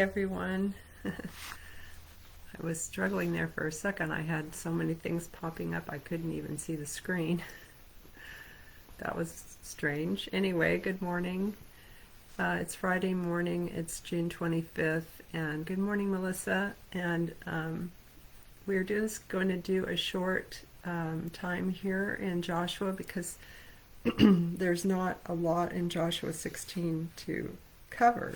everyone. I was struggling there for a second. I had so many things popping up I couldn't even see the screen. That was strange. Anyway, good morning. It's Friday morning. It's June 25th. And good morning, Melissa. And we're just going to do a short time here in Joshua because there's not a lot in Joshua 16 to cover.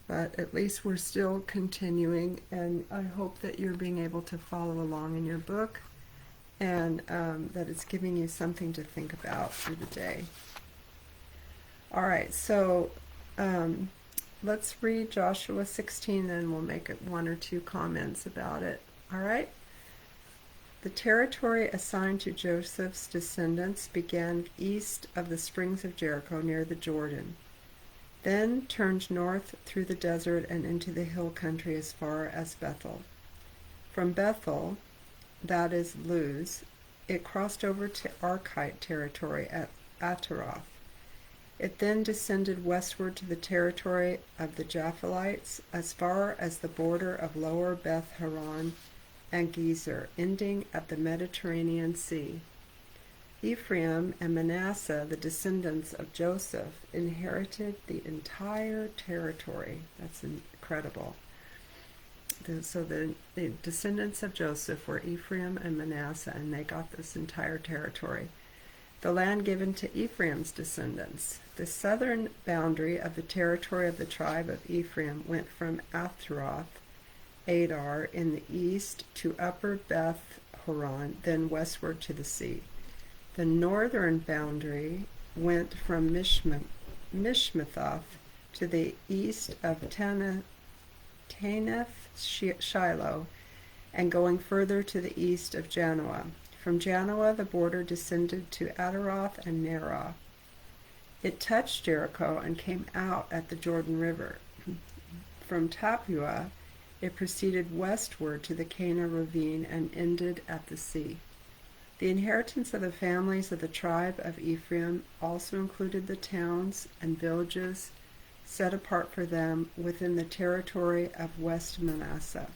But at least we're still continuing, and I hope that you're being able to follow along in your book and that it's giving you something to think about through the day. All right, so let's read Joshua 16, and we'll make one or two comments about it. All right? The territory assigned to Joseph's descendants began east of the springs of Jericho near the Jordan, then turned north through the desert and into the hill country as far as Bethel. From Bethel, that is Luz, it crossed over to Archite territory at Ataroth. It then descended westward to the territory of the Japhilites as far as the border of lower Beth Horon and Gezer, ending at the Mediterranean Sea. Ephraim and Manasseh, the descendants of Joseph, inherited the entire territory. That's incredible. So the descendants of Joseph were Ephraim and Manasseh, and they got this entire territory. The land given to Ephraim's descendants. The southern boundary of the territory of the tribe of Ephraim went from Athroth, Adar in the east to upper Beth Horon, then westward to the sea. The northern boundary went from Mishmethoth to the east of Taneth Shiloh, and going further to the east of Janoah. From Janoah the border descended to Ataroth and Nerah. It touched Jericho and came out at the Jordan River. From Tappuah it proceeded westward to the Cana ravine and ended at the sea. The inheritance of the families of the tribe of Ephraim also included the towns and villages set apart for them within the territory of West Manasseh.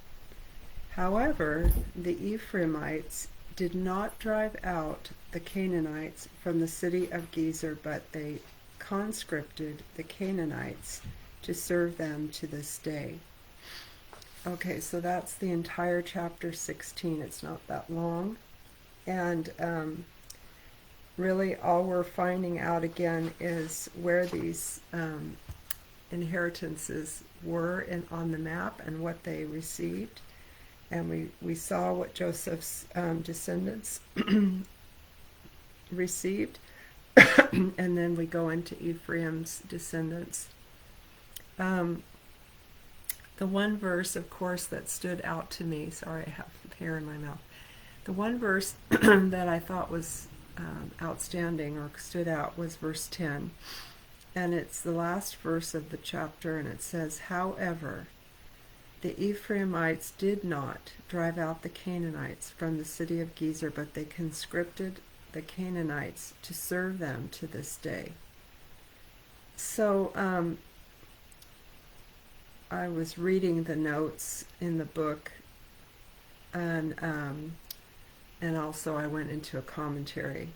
However, the Ephraimites did not drive out the Canaanites from the city of Gezer, but they conscripted the Canaanites to serve them to this day. Okay, so that's the entire chapter 16. It's not that long. And really all we're finding out again is where these inheritances were on the map and what they received. And we saw what Joseph's descendants received. And then we go into Ephraim's descendants. The one verse, of course, that stood out to me, sorry, I have hair in my mouth. The one verse that I thought was outstanding or stood out was verse 10. And it's the last verse of the chapter, and it says, "However, the Ephraimites did not drive out the Canaanites from the city of Gezer, but they conscripted the Canaanites to serve them to this day." So I was reading the notes in the book, and also I went into a commentary.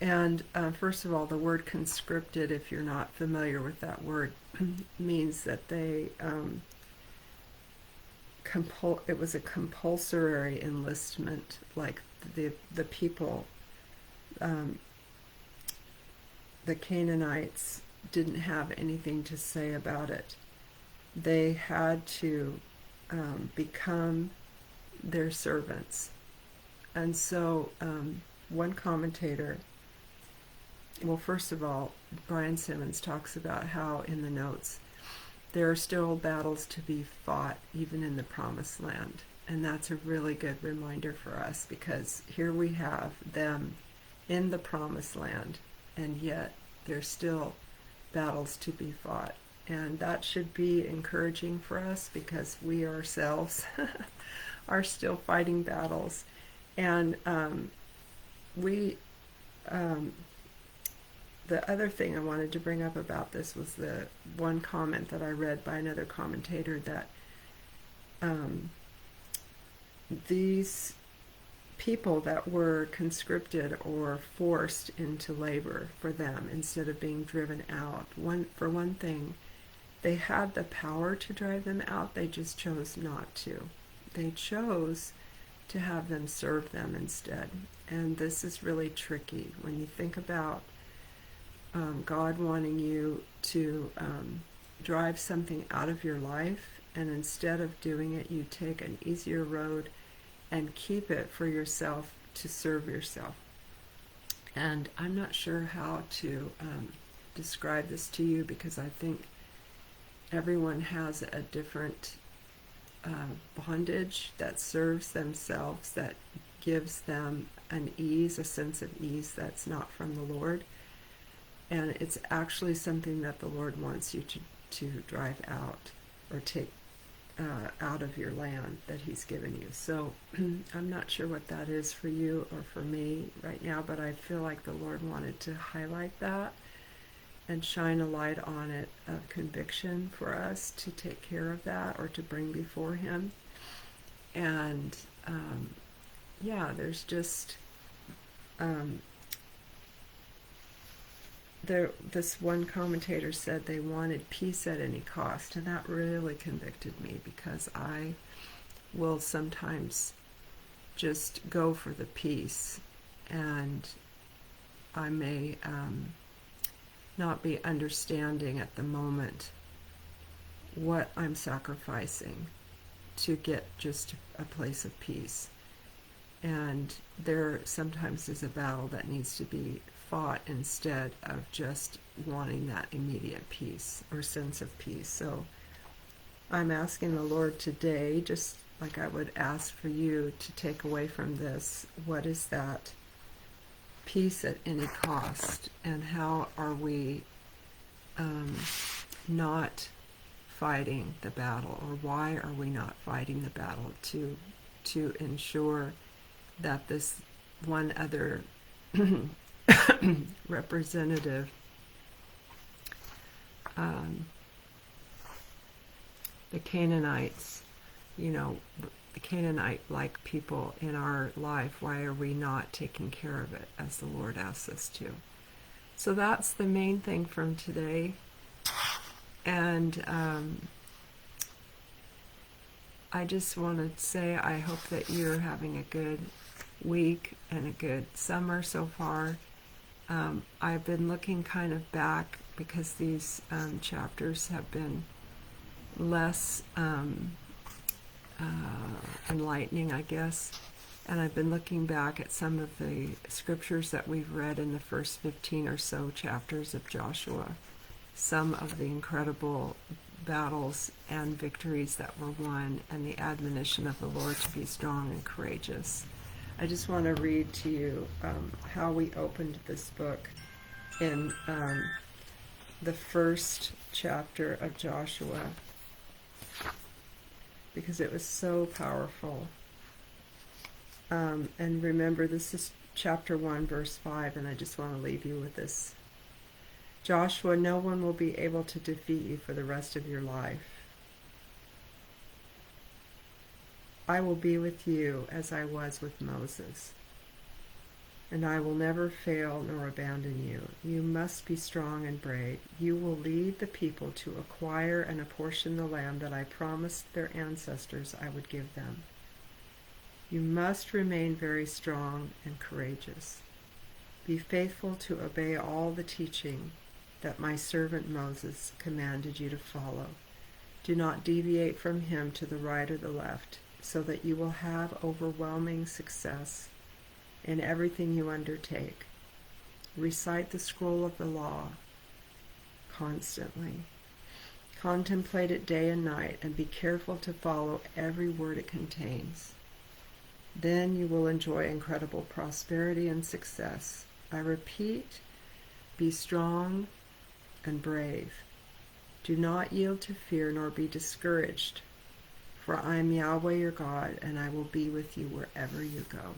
And first of all, the word conscripted, if you're not familiar with that word, means that they it was a compulsory enlistment, like the people, the Canaanites didn't have anything to say about it. They had to become their servants. And so one commentator, well, first of all, Brian Simmons talks about how in the notes there are still battles to be fought even in the Promised Land. And that's a really good reminder for us, because here we have them in the Promised Land, and yet there's still battles to be fought. And that should be encouraging for us, because we ourselves are still fighting battles. And the other thing I wanted to bring up about this was the one comment that I read by another commentator that these people that were conscripted or forced into labor for them instead of being driven out, for one thing, they had the power to drive them out, they just chose not to. They chose to have them serve them instead. And this is really tricky when you think about God wanting you to drive something out of your life, and instead of doing it, you take an easier road and keep it for yourself to serve yourself. And I'm not sure how to describe this to you, because I think everyone has a different bondage that serves themselves, that gives them an ease, a sense of ease that's not from the Lord. And it's actually something that the Lord wants you to drive out or take out of your land that He's given you. So I'm not sure what that is for you or for me right now, but I feel like the Lord wanted to highlight that and shine a light on it of conviction for us to take care of that or to bring before Him. And yeah, there's just this one commentator said they wanted peace at any cost, and that really convicted me, because I will sometimes just go for the peace, and I may not be understanding at the moment what I'm sacrificing to get just a place of peace. And there sometimes is a battle that needs to be fought instead of just wanting that immediate peace or sense of peace. So I'm asking the Lord today, just like I would ask for you to take away from this, what is that peace at any cost, and how are we not fighting the battle, or why are we not fighting the battle to ensure that this one other representative the Canaanites, the Canaanite-like people in our life, why are we not taking care of it as the Lord asks us to? So that's the main thing from today. And I just want to say I hope that you're having a good week and a good summer so far. I've been looking kind of back, because these chapters have been less enlightening, I guess. And I've been looking back at some of the scriptures that we've read in the first 15 or so chapters of Joshua. Some of the incredible battles and victories that were won, and the admonition of the Lord to be strong and courageous. I just want to read to you how we opened this book in the first chapter of Joshua, because it was so powerful. And remember, this is chapter 1, verse 5, and I just want to leave you with this. Joshua, no one will be able to defeat you for the rest of your life. I will be with you as I was with Moses, and I will never fail nor abandon you. You must be strong and brave. You will lead the people to acquire and apportion the land that I promised their ancestors I would give them. You must remain very strong and courageous. Be faithful to obey all the teaching that my servant Moses commanded you to follow. Do not deviate from him to the right or the left, so that you will have overwhelming success in everything you undertake. Recite the scroll of the law constantly. Contemplate it day and night, and be careful to follow every word it contains. Then you will enjoy incredible prosperity and success. I repeat, be strong and brave. Do not yield to fear nor be discouraged, for I am Yahweh your God, and I will be with you wherever you go.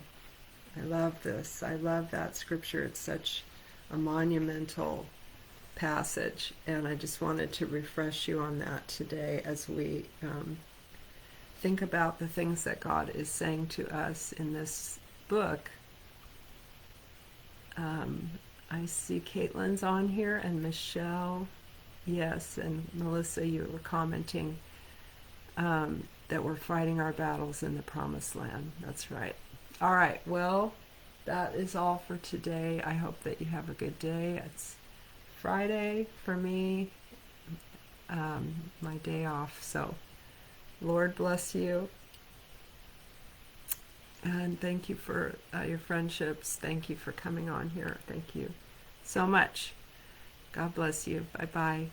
I love this. I love that scripture. It's such a monumental passage, and I just wanted to refresh you on that today as we think about the things that God is saying to us in this book. I see Caitlin's on here, and Michelle, yes, and Melissa, you were commenting that we're fighting our battles in the promised land. That's right. All right, well, that is all for today. I hope that you have a good day. It's Friday for me, my day off. So, Lord bless you. And thank you for your friendships. Thank you for coming on here. Thank you so much. God bless you. Bye-bye.